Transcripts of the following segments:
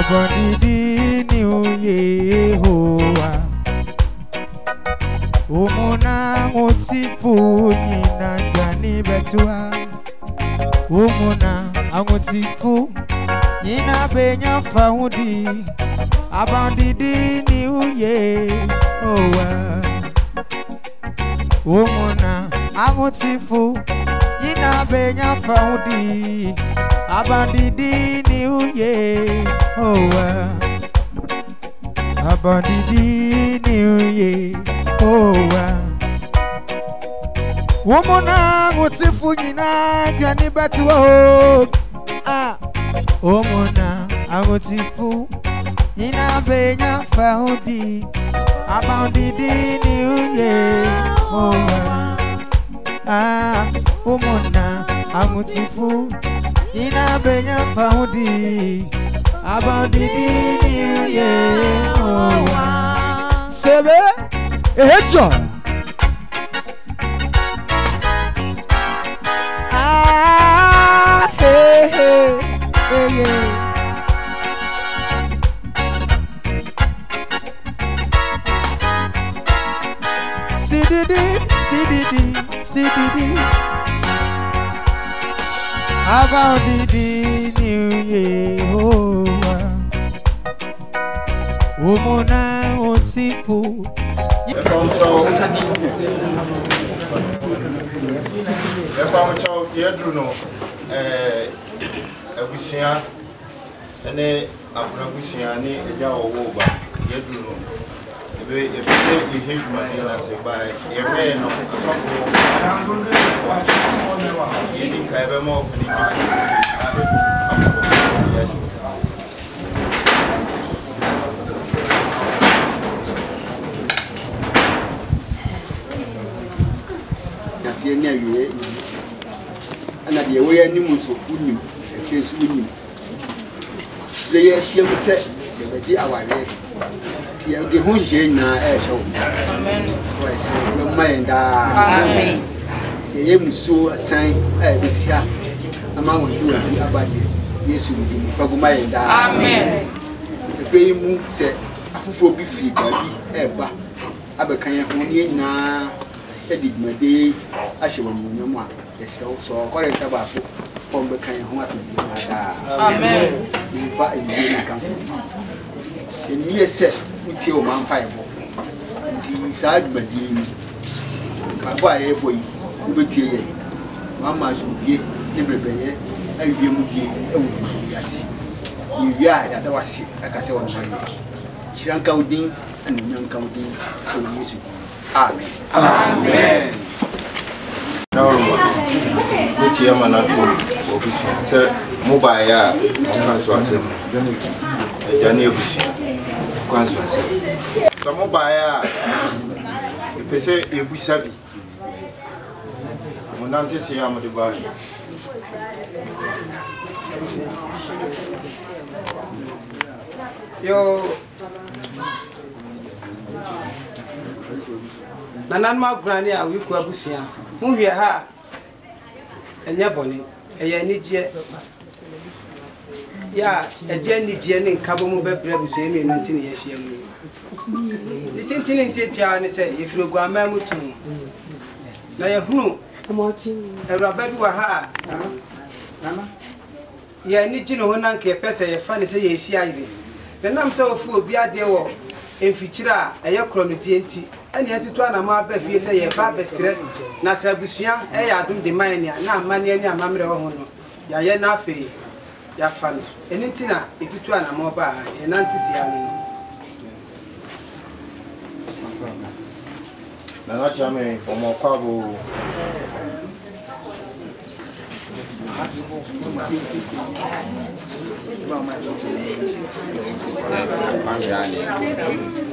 Abandidi New Yehowa Umuna ngutifu Nina Jani Betua Umuna angutifu Nina Benya Faudi Abandidi New Yehowa Umuna angutifu Nina Benya Faudi Abandidi New Yehowa Abandidi New Yehowa Umuna ngutifu Nina Jani Betua Umuna angutifu Nina Benya Faudi Abandidi New Yehowa Umuna angutifu Nina Benya Faudi Abandidi New Yehowa Sebe Ehecho Hey hey hey yeah. CDD Abandidi New Yehowa Umuna utifu Epamucho yedruno abusia ene abusia ni eja owo ba yedruno ebe eheduma na se ba ebe no asofo yedi ka ebe mo opini Yasi enya wiye ana de we anim so unim echesu unim ze ye hwem se de beji aware ti e de ho je na e hwe amen ko ese no mayenda amen ye muso asan e besia ama wo du abade yesu bi pagu mayenda amen e mu se afofo bi fi ba bi e ba abekan ye ho ye na edigmade ahye wonnyam a yeso so korenta ba fo pombe kan ho asem ada amen ni ba eyi kan eni yese uti o man fa ebo nti sa admade ni ba bo aye boyi ubetie ye mama so bie ne brebeye awie mu bie ewu yasi ni wi a da wase aka se won faye chiranka udin anunyanka udin so yesu amen amen Uti ya manatu ofisi se mobile kwanso asem ejani ebusi kwanso asem so mobile pese ebusa bi monante se ya mode ba yo nanan ma grani a wi ku abusia hu hwe ha enya boni eya nigye ya eje nigye ne nkabo mu bebre busu emi no ntini ye hye mu ditintini ntitia ne se ye firo gwa ma mutum na ye hunu Erabadu wa ha ya nigye no honan ke pese ye fa ne se ye hye ayire nam se ofu obi ade wo emfikyira eye krono die nti ene atutu anama ba fie se ye ba besire na sabusua e ya adum de man ya na amane ani amamre wo ho no ya ye na afi ya fa no ene nti na etutu anama ba ye nantisi ya no na na chame omo kwabo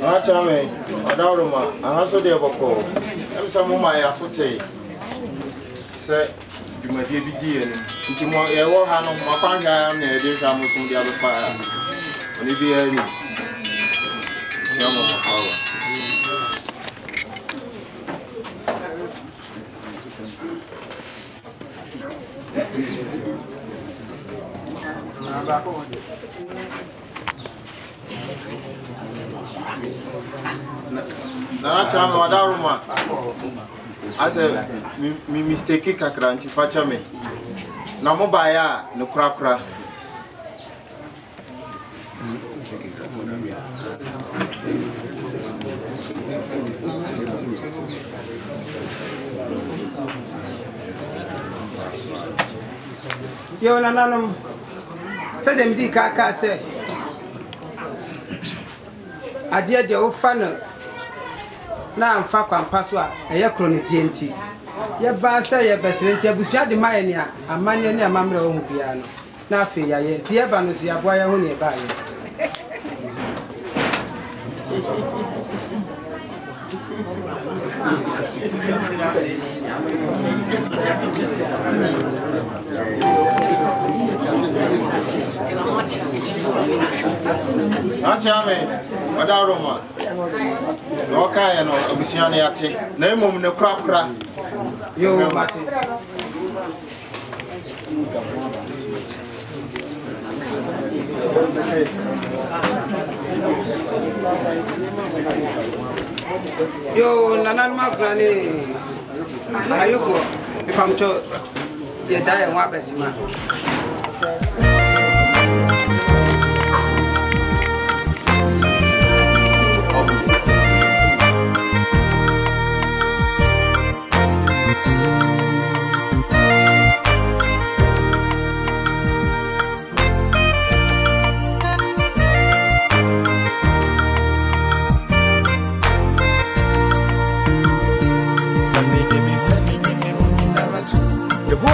Achame adawroma ahaso de boko emsa mo ma ya fote se dumade bi die ni nti mo ye wo ha no mo kwanga na e de hwa mo sum dia be fa oni bi ani se mo mo fawa Nana chama wadaruma. Ase mi mistake kakra nti facha me. Na mo ba ya no krakra. Yo nananum se dem di kaka se adia de wo fa no na amfa kwampa so a eye kronidie nti ye ba se ye besere nti abusua de maye ne a amane ne amamre wo hu bia no na afi ya ye nti ye ba no so ya boa ye ho ne ba ye Achame wadaroma no kaya no abusiane yate na emom ne krakra yo mate yo nanan magrani ayoko ipamcho ye dai nwa besima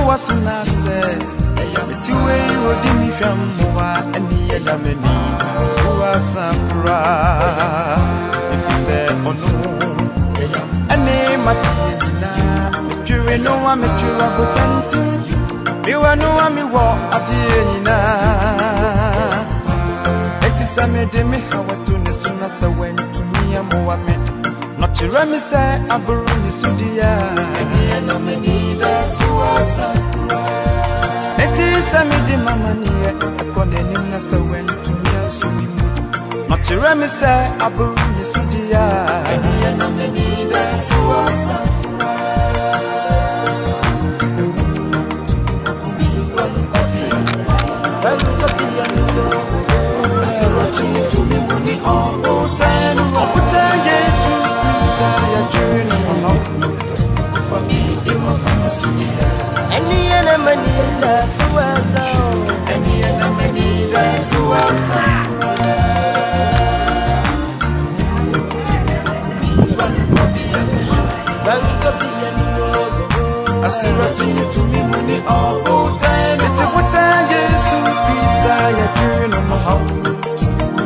Wasuna said, "It's you who did me from Moa and the Yamini, Suasapra." If you say, "Oh no," and name at you know I'm a true abutanti, you are no one me walk at the It is a medeme, how to Nesunasa went to me a Moamed. Not to Remy say, Aburuni Sudia, and the enemy does Suasapra. It is a medima mania, a condemning so went to me a swimming. Not to Remy say, Aburuni Sudia, and the enemy does Suasapra. To me, money all time, yes. For me, any enemy that's was any enemy that's was I see watching to me money all time. It's a good time, yes, please die a turn on my home.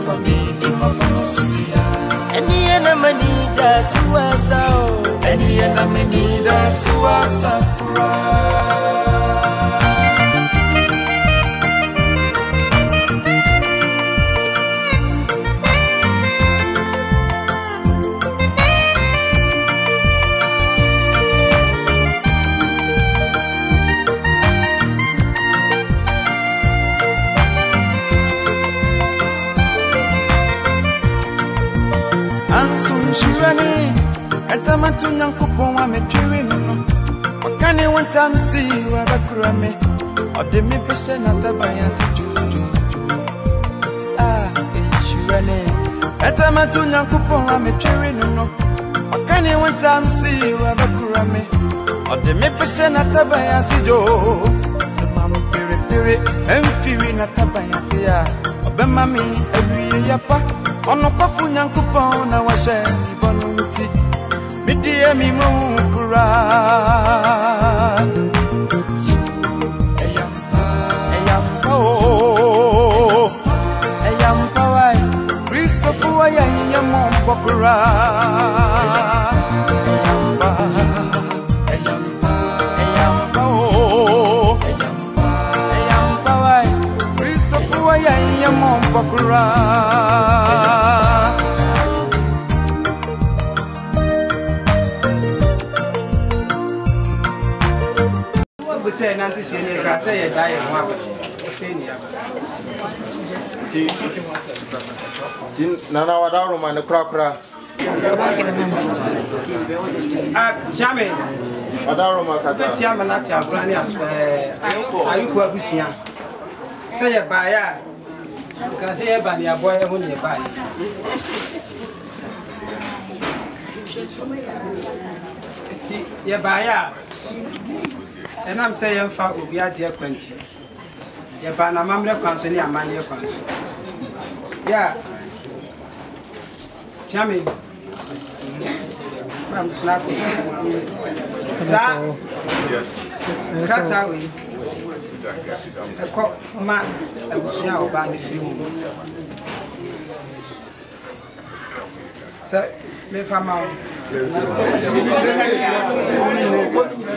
For me, in my family, any enemy that's was any enemy that's was Tamatunya kupongwa metriwi nono wakane one time see you abakurame ode me peshe na tabaya si juju ishurane tamatunya kupongwa metriwi nono wakane one time see you abakurame ode me peshe na tabaya si jo sama pere pere emfiri na tabaya si ya obema mi ewi yapa ono kofu nyankupon na washe ibonunti Midia mi mukura Eyampa wai Christopher waya yamon pokura Eyampa wai Christopher waya yamon pokura say nanti sini kase ya dai mwa Kenya Tin nana wadaruma ne krakra Jamie. Adaroma kasa. Tiama na tia brani ayuko abusia. Say ya baya. Ka say ya ba ni aboy e ho ni ba. Ti ya baya. Enam say ya mfa obi ade akwanti. Ya ba na mamre kwanso ni amane kwanso. Ya. Tiame. Mam snafu. Sa katawe eko ma abusia oba me fi mu sa me fama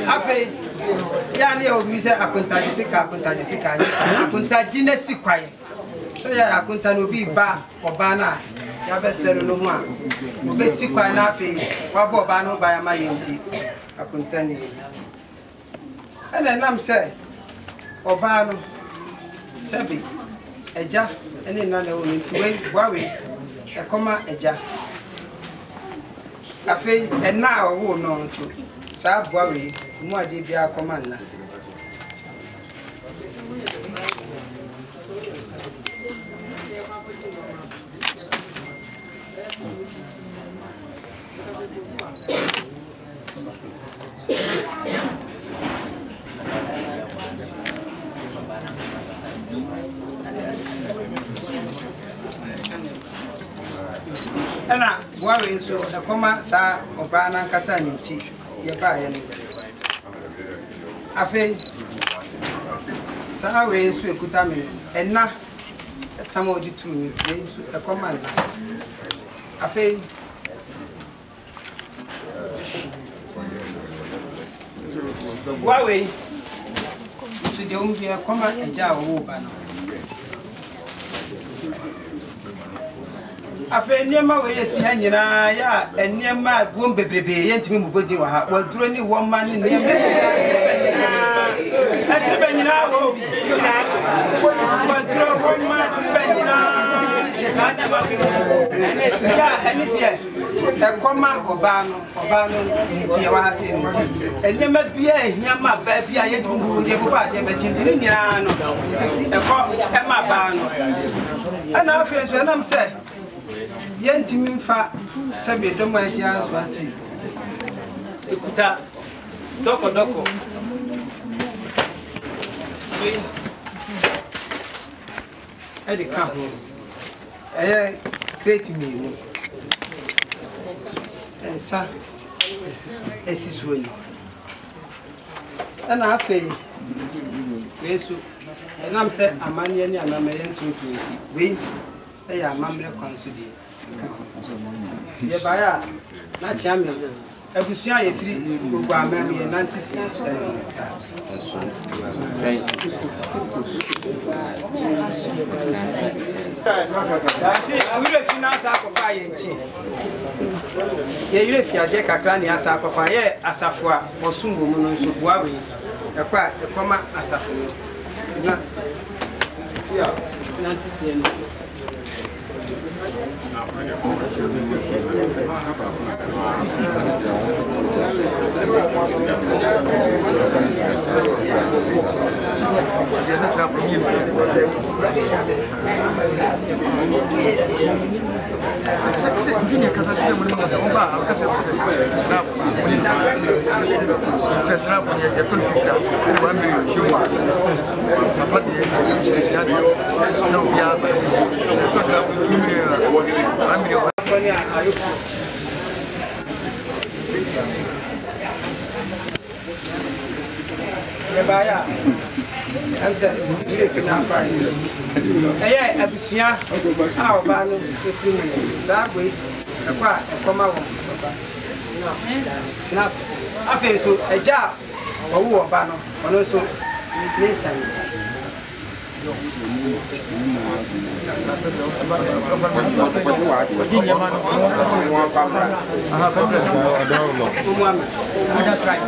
afi ya ni obi se akuntaji sika ni akuntaji na sikwaye sa ya akunta no bi ba oba na ya besre no ho a obe sikwaye na afi wa bo oba no ba ya ma yenti akuntani ana nam se oba no sebi eja ene na na woni tuwe wawe ekoma eja afi ena owo no nso sa bwawe mu ade bia akoma na Ana wawe so ekoma sa oba na nkasa nti ye ba ye no afi sa we so ekuta me enna etamo di tu ni so ekoma na afi wawe so de umbi ekoma eja wo ba no afi niema we yesi ha nyina ya niema bom bebrebe ye ntimi mu bodi wa ha waduro ni wo ma ni niema asibe nyina wo waduro wo ma asibe nyina shesana ma bi ya enitie ekoma obano ntie wa ha se ntie niema bia ehia ma ba bia ye ntimi mu bodi bo ba de be tintini nyina no ema ba no ana afi so na mse yentimi mfa sabe domo ahia so ati ekuta doko edi ka ho create me no ensa esisuoni ana afei yesu enam se amanye ni amamaye ntuntunti we eya amamre kwanso di ye baya na chiame abusuan ye firi gogo amam ye nantisi asi wire finance akofa ye nchi ye yire fiade kakra ni asa akofa ye asafo a osumbo mu no nso buawe ekwa ekoma asafo tina ya nantisi ni Baya, I'm saying, safe enough. Hey, Abusia, how about if you Sabway, a quite a comma. Snap. I feel so a job or war banner, and also listen. That's right.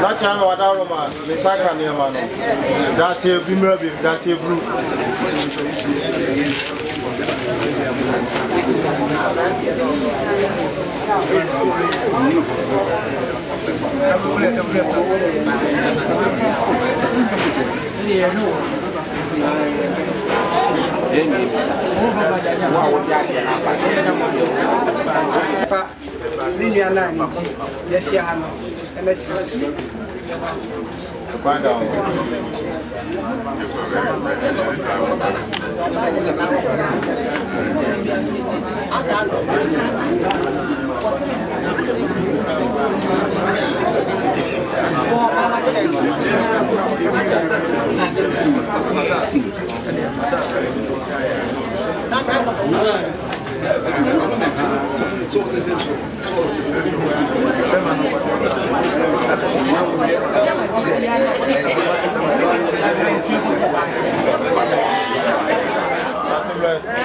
That's how I don't know. The second year, man. That's a bimmer, that's a blue. Find out.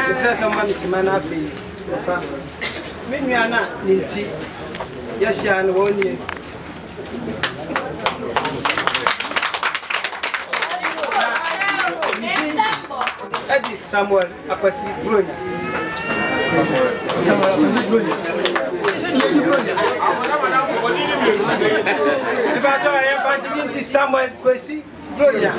This someone is manafi. Maybe I not ninety. Yes, you are one year. That is somewhere apasi Bronya. If I don't have to somewhere, Kwesi Bronya.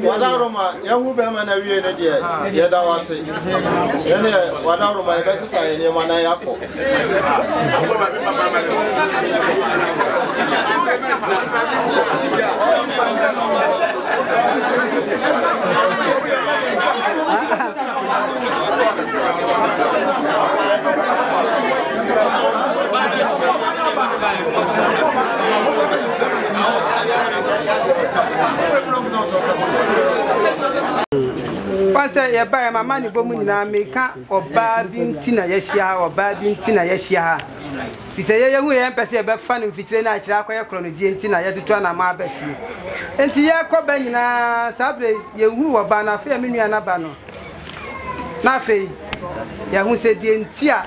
Wadaroma, young woman, and a year, yet I was saying, Wadaroma, I best say, any one I have. Once I buy my money, woman, I make or bad in Tina Yeshia or bad in Tina Yeshia. He said, "You will embassy about fun and feature night, Chako, Chronology, Tina, Yatuana, my best. And Tia Cobana Sabre, you who are Bana, fair Miniana Bano. Nafe, Yahu said, the Tia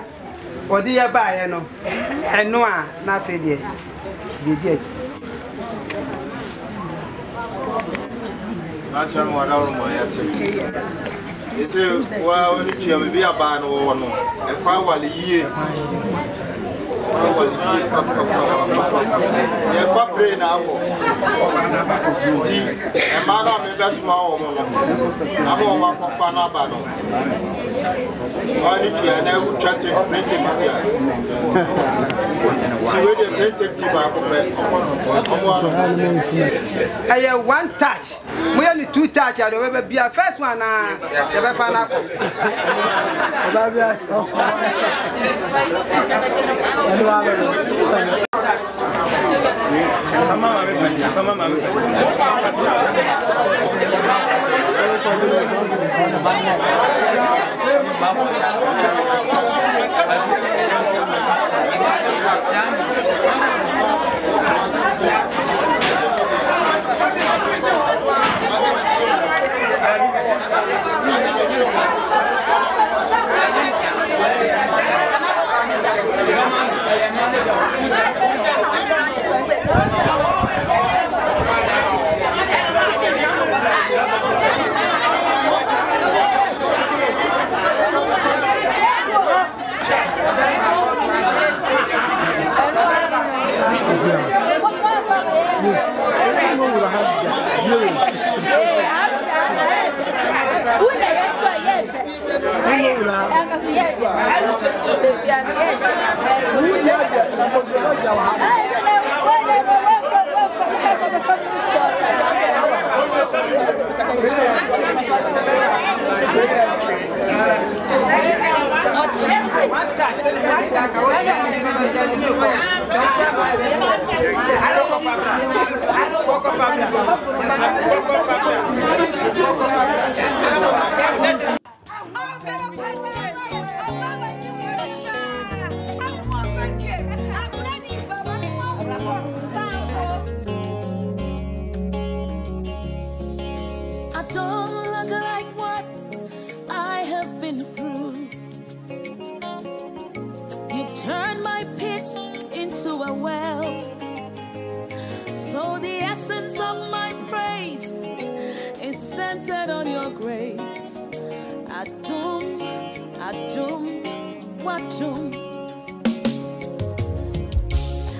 or the Abayano, and Noah, Nafe, the did. Not tell me what I want. It's a well, you be a ban or no, a power year. Yeah, for play now. And Madame, best small woman. I'm on my fan banner. I need to and I would chat to print it. I have one touch. We only two touch. I will be a first one. Never find out.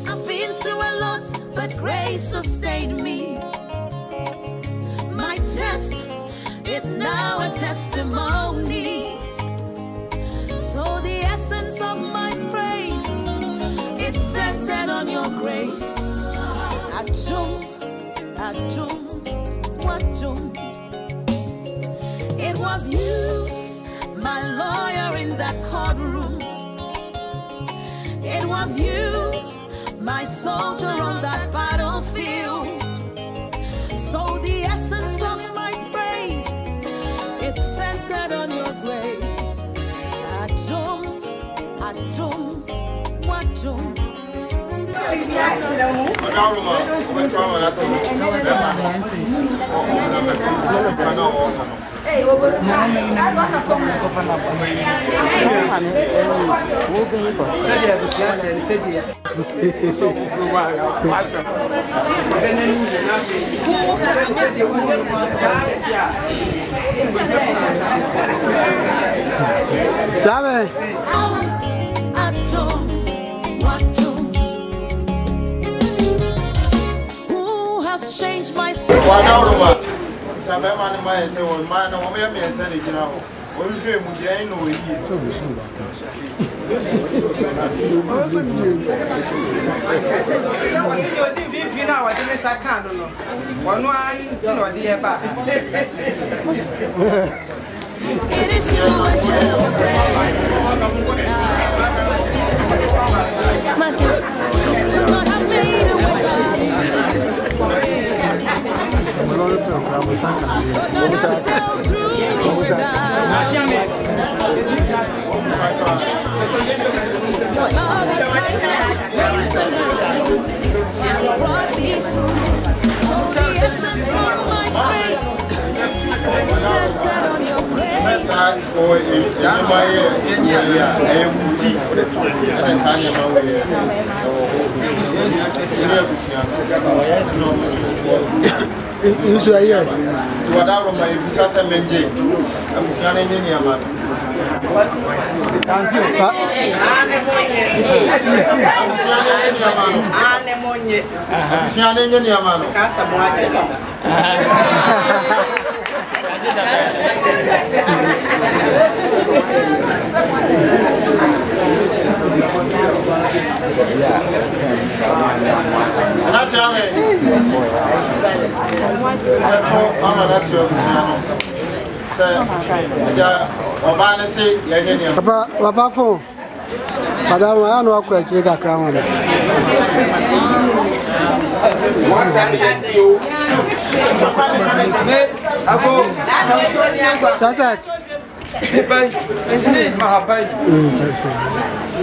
I've been through a lot, but grace sustained me. My test is now a testimony. So the essence of my praise is centered on your grace. Ajum, ajum, wajum. It was you, my lawyer in that courtroom. It was you, my soldier on that battlefield. So the essence of my praise is centered on your grace. Ajum, ajum, wajum. Who has changed my soul? It is you I just pray. Lord, I made it without you. Lord, I sailed through without your love and kindness, grace and mercy have brought me through. So the essence of my grace is centered on your grace. Papa phone. Madam, I know what question got crown. That's it.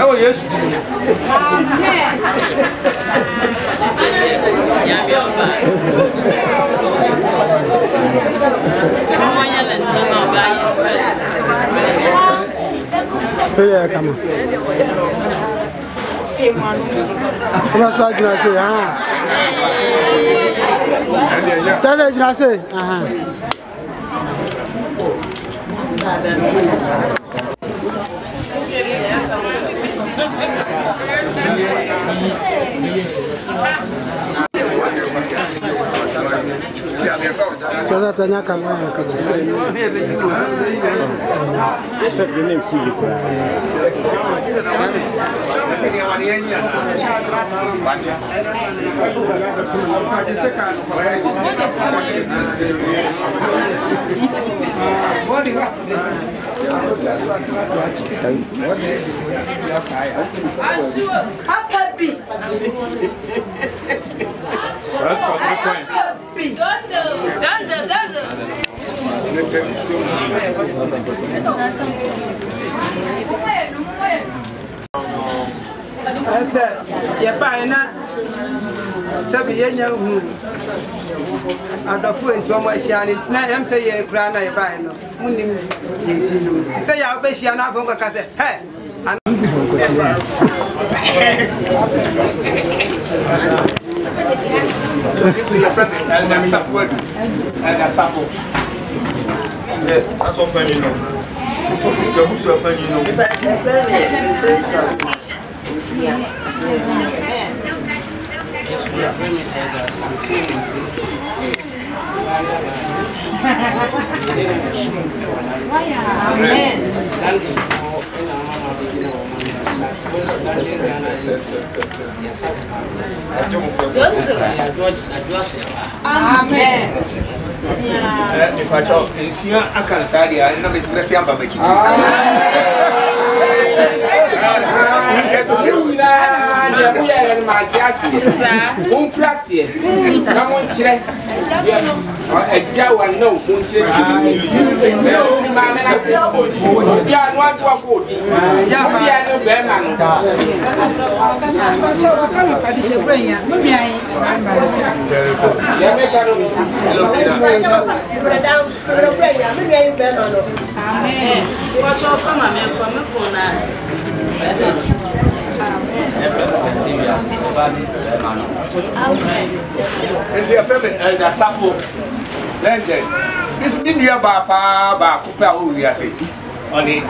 Oh, yes. Come on. What's what you say? That's what you say. Sasa tanya kama ya baina sabi yenya hu adofo nto mo ahia ni tina em say ye kura na ya baina munim ye tinu ti say ya be hia na afon ka say he so your friend and Safo and Safo. That's what you know. The who's your friend, you know. Amen. If I talk, it's here, I can't say, I know it's blessing about me. Yes, we are in my taxi. One flash here. Come on, check. A Jawa, no, one check. Yeah, what's what for? Yeah, we are no better. Is your family and a Safo? This is India Bapa, Kupa, who we are saying. On it.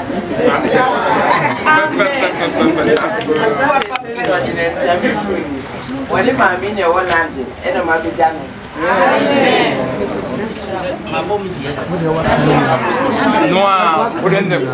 When you are in your land, and a mother done. No, wouldn't them.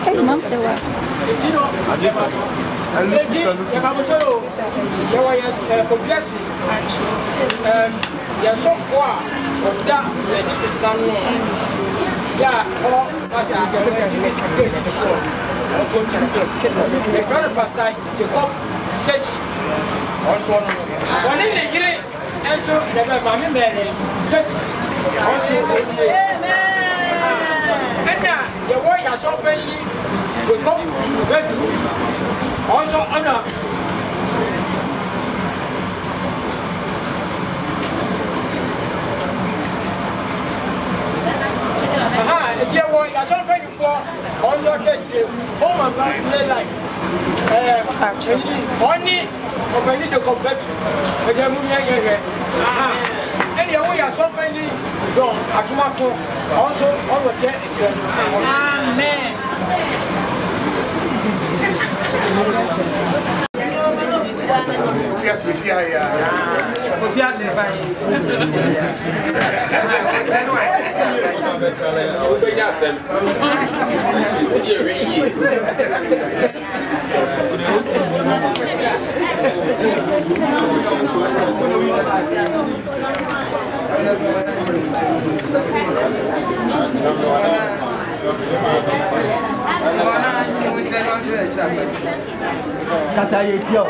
Hey, Mom Serwaa. Kofiase. Ya so for of that district down yeah, pastor the friend pastor Jacob search also one in the year and so the family man search also and the warrior so penny will come to also honor if you want, I shall pay for also catch you. Oh, my God, play like only open it to compete with the movie. Anyway, I shall pay you. Don't, I come up also on the church. Amen. Kofiase Kasa yetio.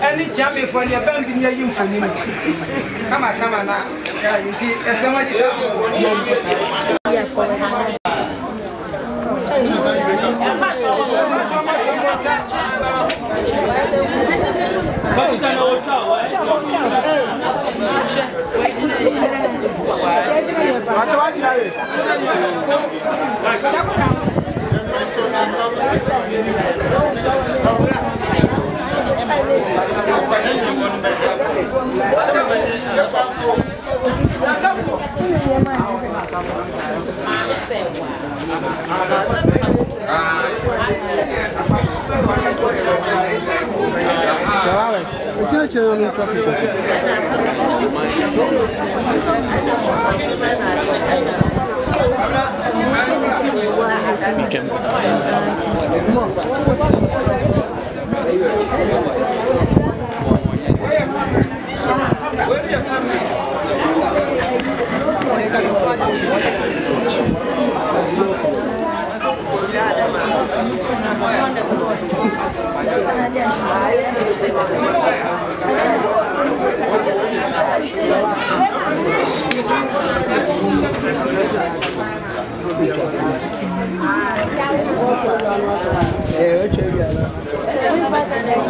Any champion for your band in your uniform. Come on now.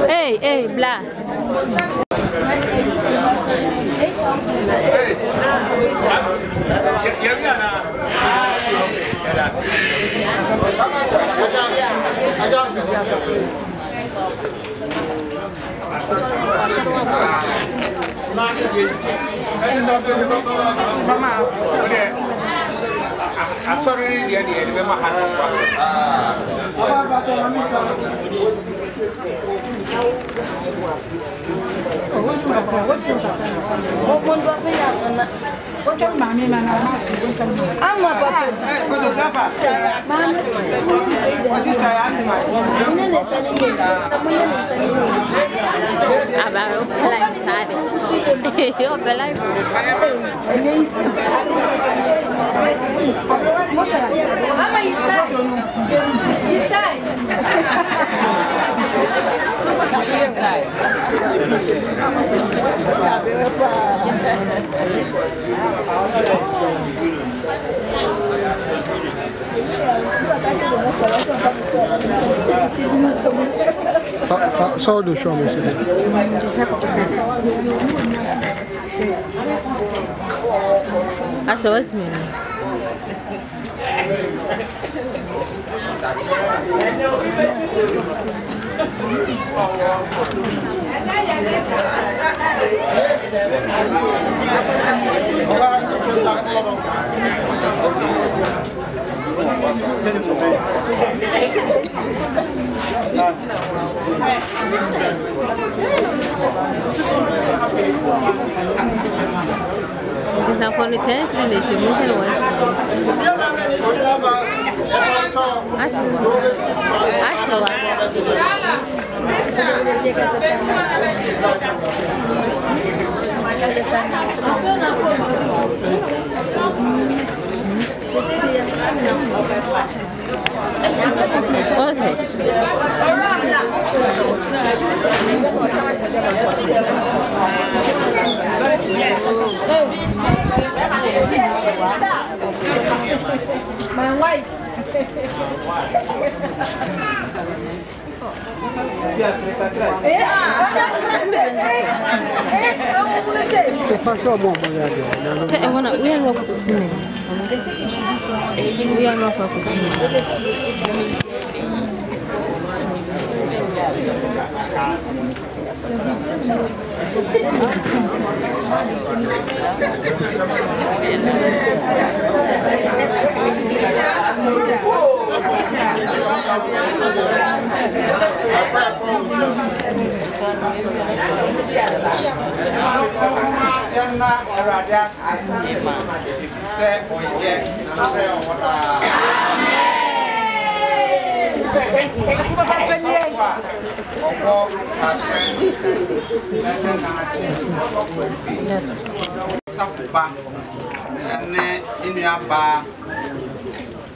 Hey, blah. Sorry, dear, remember how So do show me today. That's what's me. Now, for the tennis relation, we can my wife.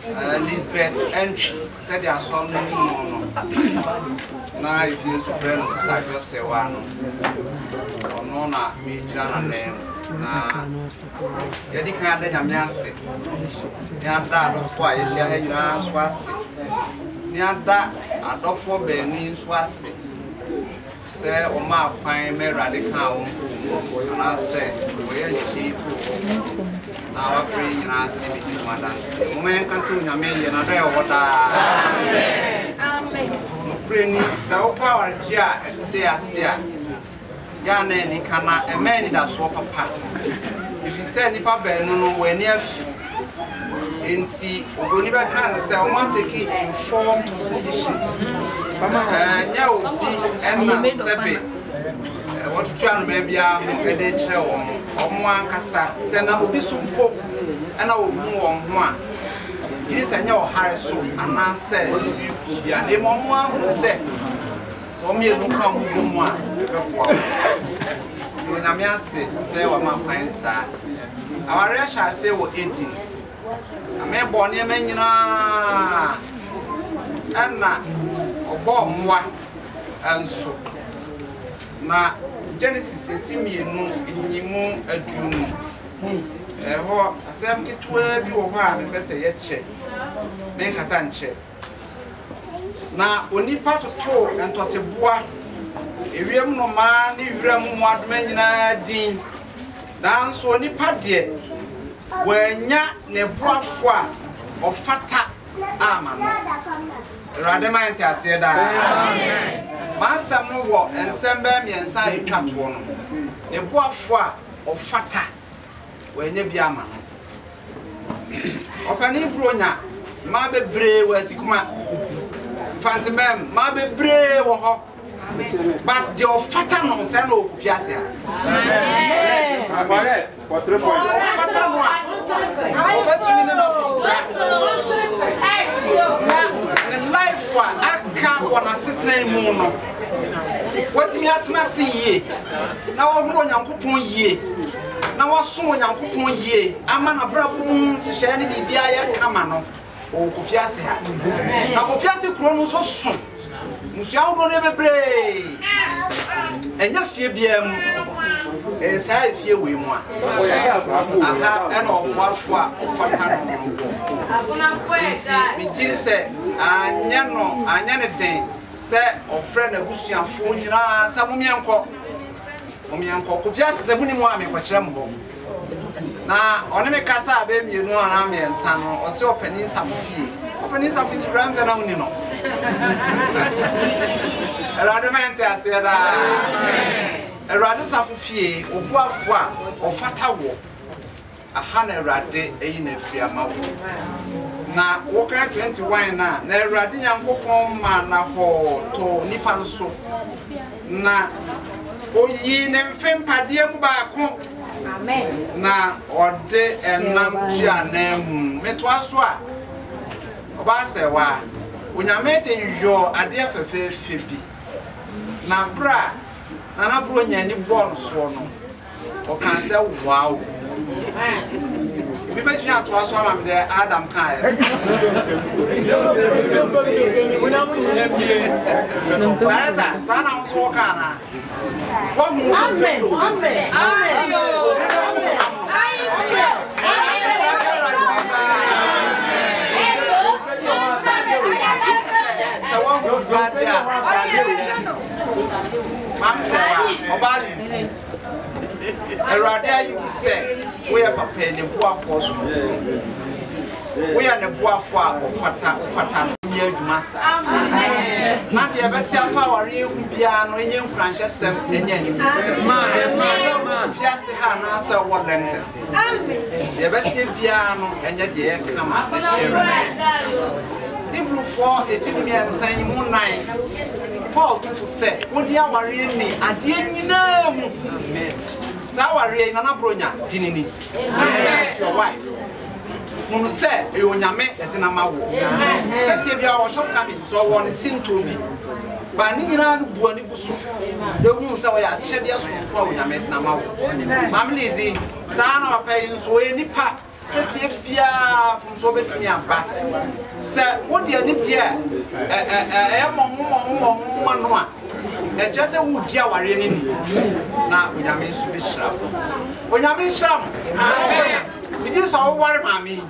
Elizabeth Antwi said they are so no. Now if you friend Adwoa Serwaa no na me jana name na yedi kan da nyame ase ya da do kwa ye hia ha nyina so ase ni ada adofo be ni so ase se o ma kwan me radical wo na se wo ye chi tu our free in our city, Madame. Women can see Yame and other water. Amen. Bring so power, yeah, as say, I see. Yana, ni cannot a man that swap apart. If you say Nipa Beno, when near in see, Ogoniba can say, I want to take informed decision. Now, be and separate. What to try maybe a day show on one cassa, send up be so poor, and I will move on one. It is a new high soul, and I said, be a name on one said. So me don't come home one. When I say, what my pine sat. Our rash I say, what 18. I may born a man, and not a bomb one, and so. Na Genesis etimi enu enyimu adunu ho asem ketwa bi wo ho a me pese ye che me kasa nche na onipa toto entoteboa ewiem no ma ne wiram mu adoma nyina din nanso onipa de wanya ne boafo a ofata ama no radema nti ase da amen. Masam no wo ensembe miensa etwato no ne boafo a ofata wanya bi ama no Opani Bronya, ma bebre wasikuma. Fantimem, ma bebre wo ho. But the fatter no say no Kofiase. Amen. Correct. For 3 points. Fatter no. Obetumi no the life wa aka wona setena mu no. Watimi atena se yie. Na wo mo Nyankopon yie. Na waso Nyankopon yie. Ama na brabo mu sihye ne bibia ya kama no. O Kofiase ha. Na Kofiase kuro no so so. Musia wo no bebre. Enya fie bia mu. Sai fie we mu a. Aha ena okwafo a ofata no. Abuna kweta. Mi kiri se anya ne den se ofre na busuafo nyina sa mumienko. Mumienko Kofiase se buni mu a me kwakira mbo. Na one me kasa abe mienu ana me nsa no o se opani safofie. Opani safofie grams na uni no. Radamente aseda. Erade safofie obuafo a ofata wo. Aha na erade eyi na afiama wo. Na woka 21 na erade Nyankopon ma na ho to nipa nso. Na oyi ne mfempade mu baako. Amen. Na ode enam tua na mu. Metoaso a Adwoa Serwaa Onyame de yo ade afefefe bi. Na bra na Bronya ni bon so no. O kan say wow. Bi be twa to so am de Adam kan. Nata sana so kana. Amen. Amen. Amen. Mam Serwaa Obalizi Erade ayu se we papa ne boafo so we are ne boafo a ofata nye adwuma sa amen na de beti afa ware ehu bia no enye nkranhye sem enye ni Kofiase ha na asa wo lende amen de beti bia no enye de kama na shere Hebrew 4:18 mu 9 Paul to say wodi aware ni ade nyina mu amen sa aware na Bronya dinini respect your wife munu say e onyame edina mawo setie bia wo shop coming so won sinto bi ba ni nyina no buani buso de hu say wo ya chede so ko onyame edina mawo family zi sa na papa yin so e nipa setie bia fun so betimi aba se wodi ani dia mo no a e jese wudi aware ni na onyame so bi shrafo onyame sham Bidi so ware mami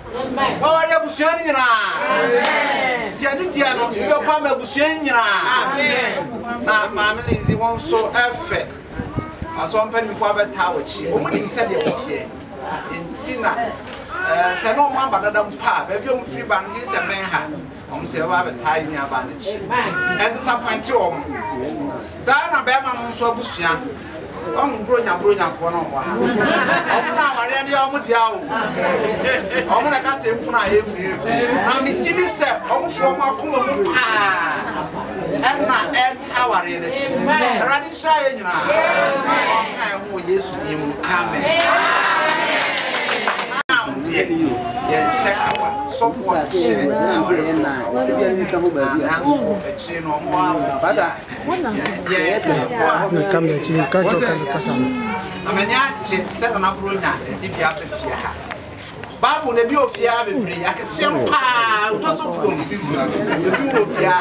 wa ware busuani nyina amen ti ani dia no bi be kwa ma busuani nyina amen na mami lizi won so efe aso mpani fo abeta wachi o mu nim se de wachi entina se no ma badada mpa ba bi o mfiri ba no se men ha o se wa abeta nya ba na chi e disappoint o mo sa na be ma no so busua Bronya for no wa. Omuna ware ndi omudia o. Omuna ka se mpuna ebri. Na mi gidi se omfo makoma mu pa. Enna etaware le chi. Radi sha ye nyina. Kan ho Yesu dim. Amen. Ye check out so for share na anso echi no mo bada Ne kam de chi ka cho ka kasam amanya je se na Bronya di bia befia ha Bible na bi ofia bebre yakesem pa to so pro bi ofia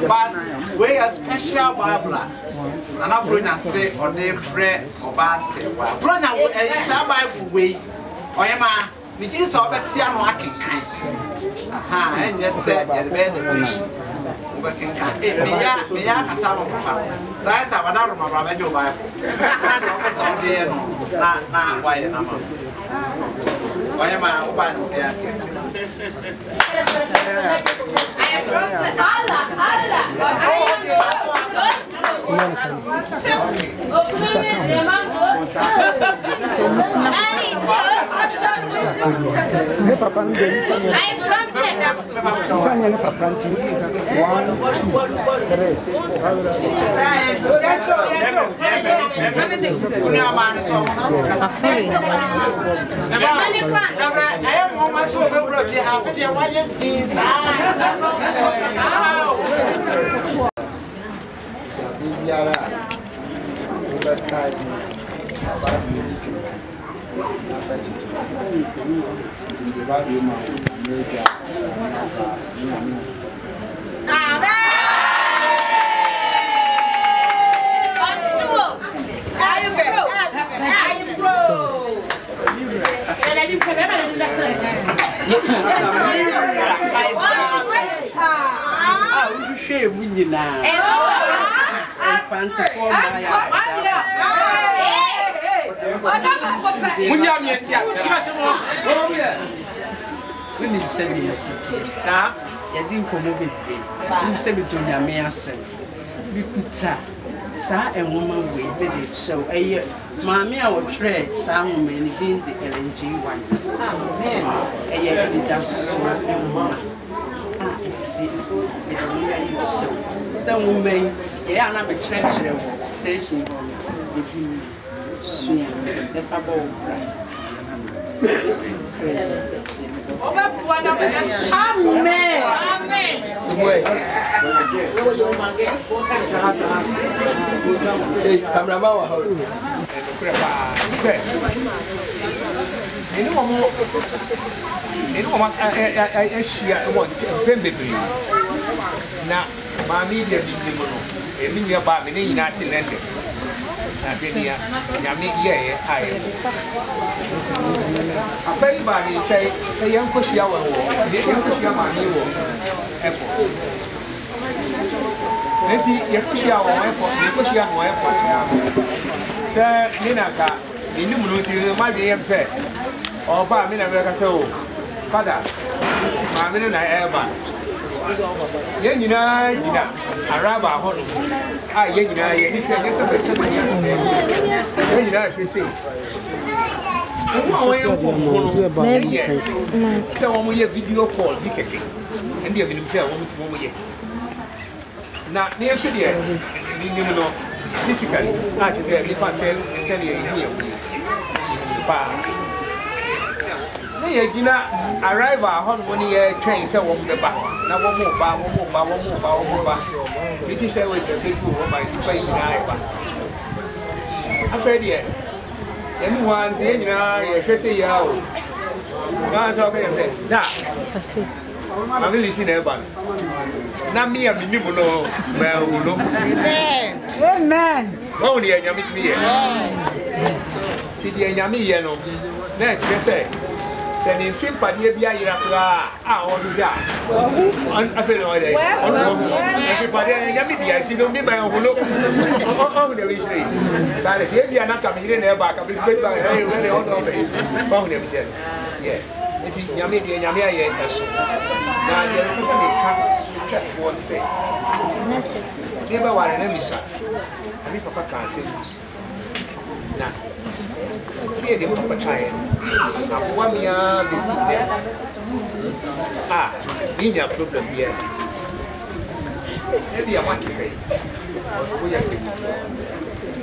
but we a special Bible na Bronya say ode bre Adwoa Serwaa Bronya we sa Bible we oyema mi gidi so obetia no akenkan aha enye se ye be the wish obekenkan me ya kasa mo papa right abada ro ma ba jo ba na no be so de no na wa ye na ma wa ma ubansi ya Sa and woman way, but so a mammy, I will trade some many things the LNG ones. A year does so and woman. It's it, some women, yeah, I'm a treasure station with you soon. The Fabo bride. video call and they will now, near Shidia, physically, actually, if I send you here. Arrive at home 1 year train, so one the back. Now, one more. British Airways a big group of my paying I said, yeah. Anyone, the engineer, say, now, okay, now. I'm really seeing everyone. Now, me, I'm the new no, amen. Only I meet me here. Tidy and Yami, no. Next, you say, sending sympathy, be a Iraqua, all you got. I feel all day. Everybody, Yami, I don't be my own look on the mystery. Silent, maybe I'm not coming in there back. I'm just going by when they all know me. Found them, said, yes. If you Yami, yes. Now, the other person check what they say. Never want an emissary. I think Papa can't say this. Now, here they put a client. I'm 1 year visit there. Being a problem here. Maybe I want to pay. We are paying.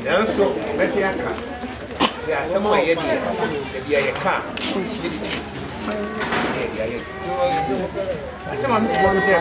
Now, so, let's say I can. There are some way here. Maybe I can't. I said, I'm going to say,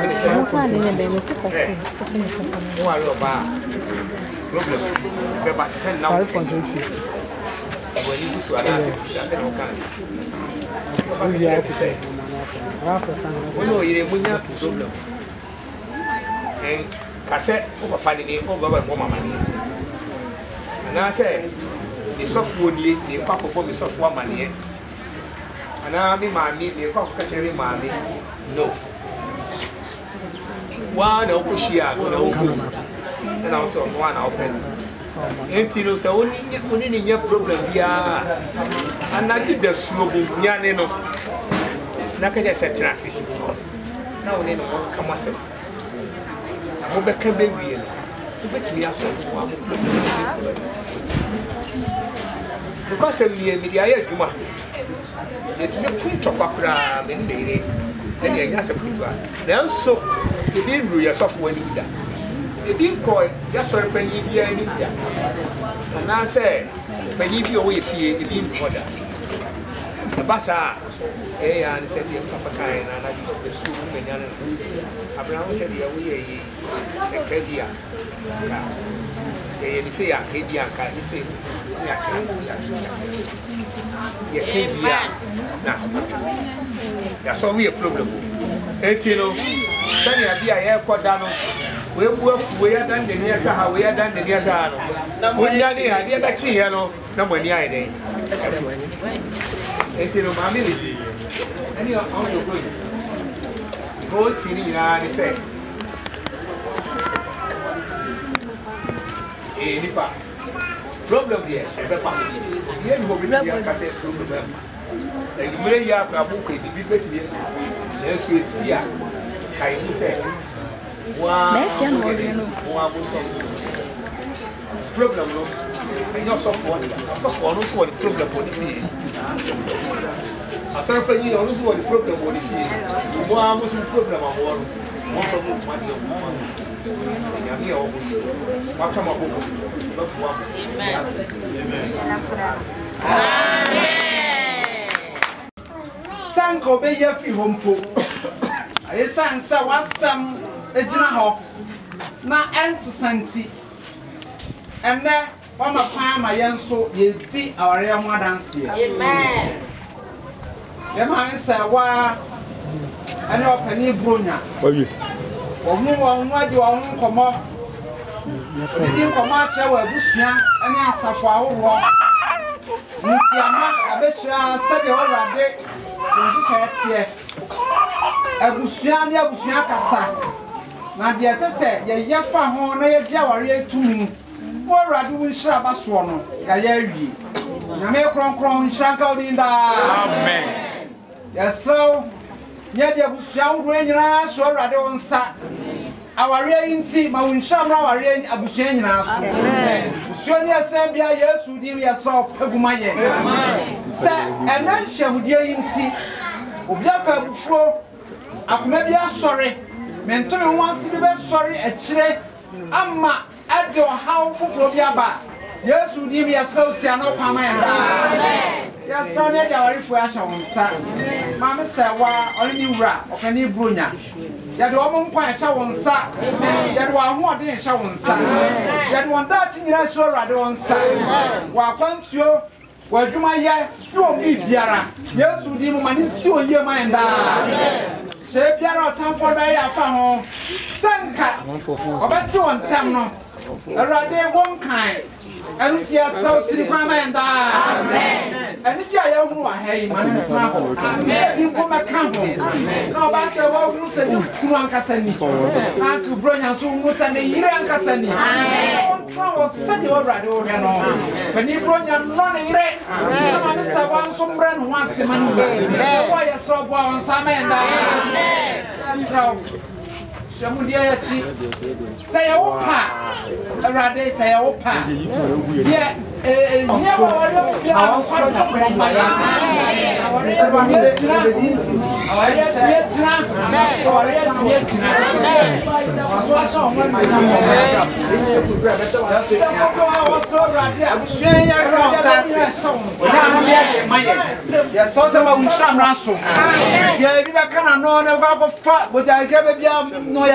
and I mean, mammy, the cockatchery mammy. No. One Okushia, no, and also one open. Until so only in your problem, yeah. And I did the slow Yanino. Naka said, Trassi. Now, then, what come us? I hope I can be real. You bet me also. Because of the media, It took me to Papra, many days, and the Yasa Pitwa. Now, so the being real software. The being called Yasser Penny Bia in India. And I say, Penny Bia away fear the being order. The Bassa, and said, Papa Kai, and I took the soup and Abraham said, we a Kadia. They say, I can't be a car. He said, that's all we a problem. And you know, Sunny idea airport down. We work, we are done the near car, we are done the near car. When you are there, I did actually, you know, no one near day. And you know, Mammy, and you're also good. Go to the yard, he said. Problem here, here you will be a cassette problem. Like you may have a book, it be better. Yes, you see, I will say, problem, and you're soft one, also what the problem for the fee. A certain year, also what the problem for the fee. One was the problem of one, most of the money of one. Sanko be ye fi hompo. Aye sansa wasam ejina ho. Na ensesanti. Enne wa makwan ma yenso ye di aware ho adanse. Amen. Ye ma nsa wa ane opani Bronya. Oyi. Omu wadi wa hu komo. Ndi komo ache wa busua ane asafo ahoro. Nti ama abehira sebe orade nji tie. Abusua ne abusua kasa. Na de sese ye yefa ho na ye dia ware etumu. Mo orade wu nhira baso no ya ya awie. Nyame kronkron nhira nka odinda. Amen. Yeso nye de abusua wo nyina so orade wonsa. Aware inti ma wunhira mra aware abusua nyina so. Amen. Busua ne asembia Yesu di yeso agumaye. Amen. Se enanhye hudie inti obiaka bufuro akoma bi asore mentome ho ase bi be sore akire ama ade ohaw foforo bi aba Yesu di yeso sia no kwama ya. Amen. Yeso ne ja warifu ahya wonsa. Mama sewa oni wura okani Bronya. Ya de omo nkwa ahya wonsa. Ya de wa ho ode ahya wonsa. Ya de wonda chi nyira hye orade wonsa. Wa kwantuo wa dwuma ye no bi biara Yesu di mu mani si oye man da. Amen. Se biara otamfo da ya fa ho sanka obeti wontam no Erade won kan enu ti asaw siri kwa man da. Amen. Enu ji aya hu wa ha yi mani tna ho. Amen. Ni ko meka ho. Na ba se wa hu se ni kunu ankasa ni. Na ku Bronya so hu se ni yire ankasa ni. Amen. On try was se ni orade o he no. But ni Bronya no ni yire. Na ma se wa nso mbra no ase mani. Amen. Wa ya so bo on sa man da. Amen. Asraw Shamudia ya chi. Say opa. Erade say opa. Yeah. Never order ya.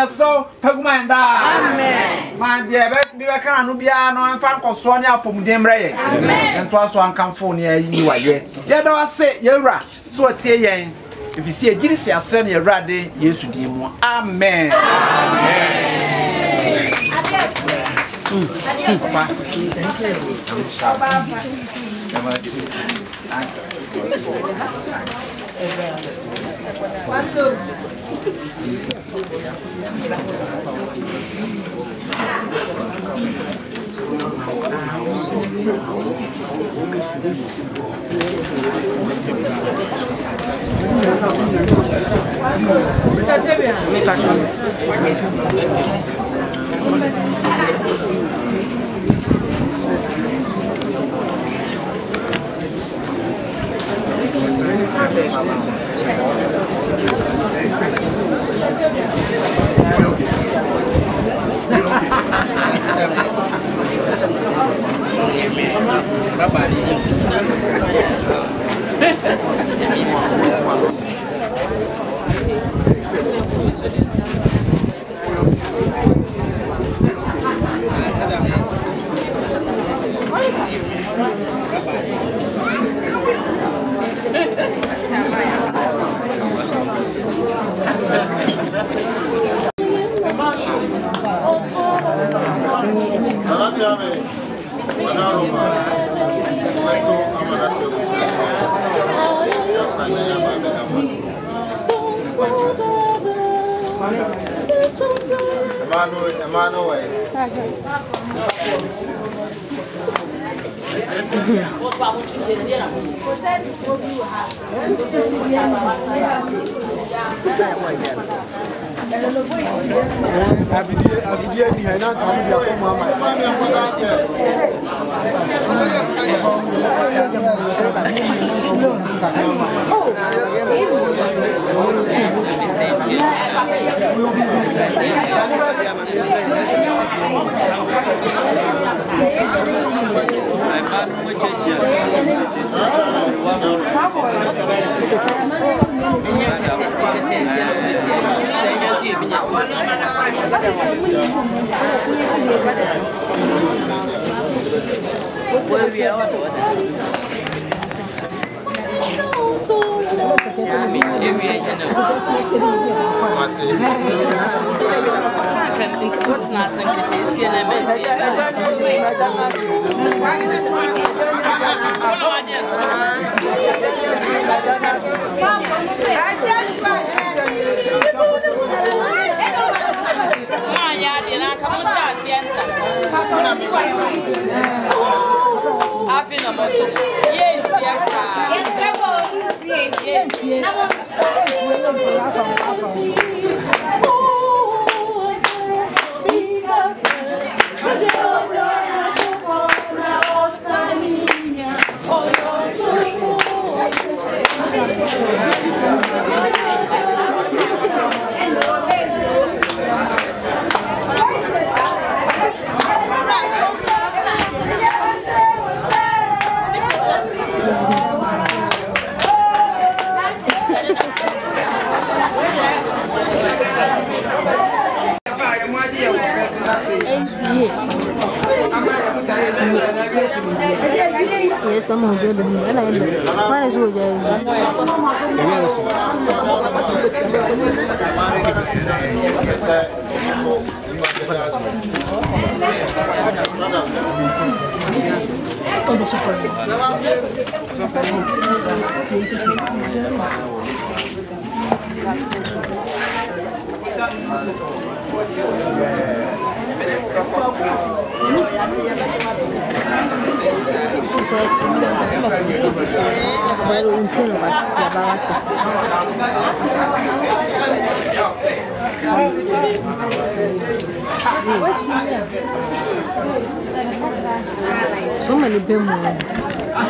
So pagumanda. Amen. Man dia be kana no bia no emfa nkoso ne apomudemre ye. Amen. Ento aso ankamfo ne yi waye. Ye da wase ye wura so tie yen. Efisi egiri si asre ne Awurade Yesu din mu. Amen. Amen. Yes, I'm on good. What is good? So many people.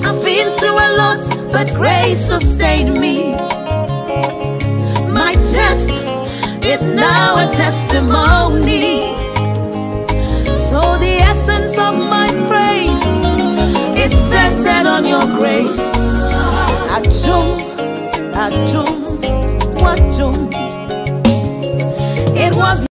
I've been through a lot, but grace sustained me. My test is now a testimony. So the essence of my praise is centered on your grace. Adum, Adum, Wadum. It was